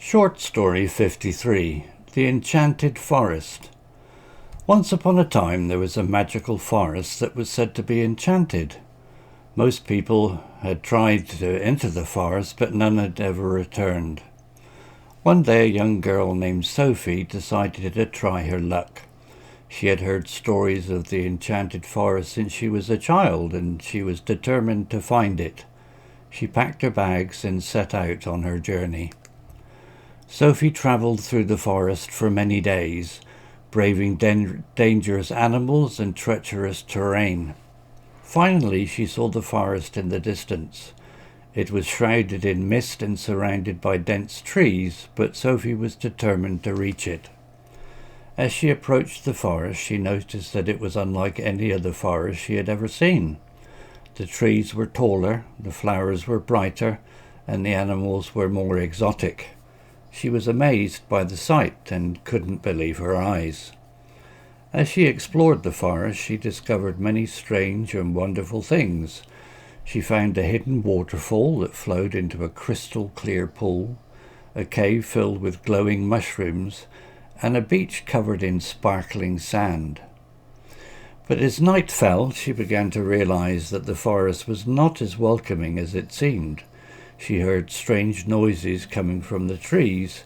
Short Story 53. The Enchanted Forest. Once upon a time there was a magical forest that was said to be enchanted. Most people had tried to enter the forest, but none had ever returned. One day a young girl named Sophie decided to try her luck. She had heard stories of the enchanted forest since she was a child, and she was determined to find it. She packed her bags and set out on her journey. Sophie travelled through the forest for many days, braving dangerous animals and treacherous terrain. Finally, she saw the forest in the distance. It was shrouded in mist and surrounded by dense trees, but Sophie was determined to reach it. As she approached the forest, she noticed that it was unlike any other forest she had ever seen. The trees were taller, the flowers were brighter, and the animals were more exotic. She was amazed by the sight and couldn't believe her eyes. As she explored the forest, she discovered many strange and wonderful things. She found a hidden waterfall that flowed into a crystal clear pool, a cave filled with glowing mushrooms, and a beach covered in sparkling sand. But as night fell, she began to realize that the forest was not as welcoming as it seemed. She heard strange noises coming from the trees,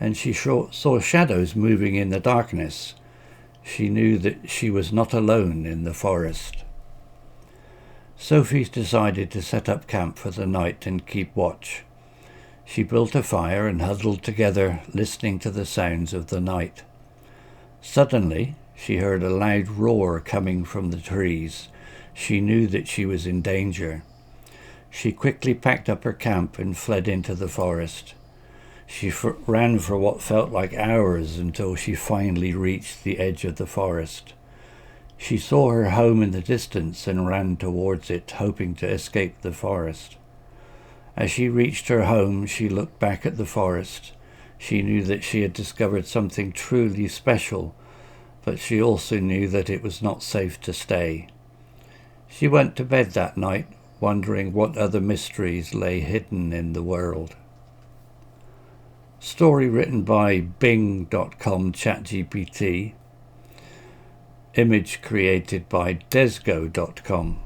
and she saw shadows moving in the darkness. She knew that she was not alone in the forest. Sophie decided to set up camp for the night and keep watch. She built a fire and huddled together, listening to the sounds of the night. Suddenly, she heard a loud roar coming from the trees. She knew that she was in danger. She quickly packed up her camp and fled into the forest. She ran for what felt like hours until she finally reached the edge of the forest. She saw her home in the distance and ran towards it, hoping to escape the forest. As she reached her home, she looked back at the forest. She knew that she had discovered something truly special, but she also knew that it was not safe to stay. She went to bed that night, wondering what other mysteries lay hidden in the world. Story written by Bing.com ChatGPT. Image created by Desgo.com.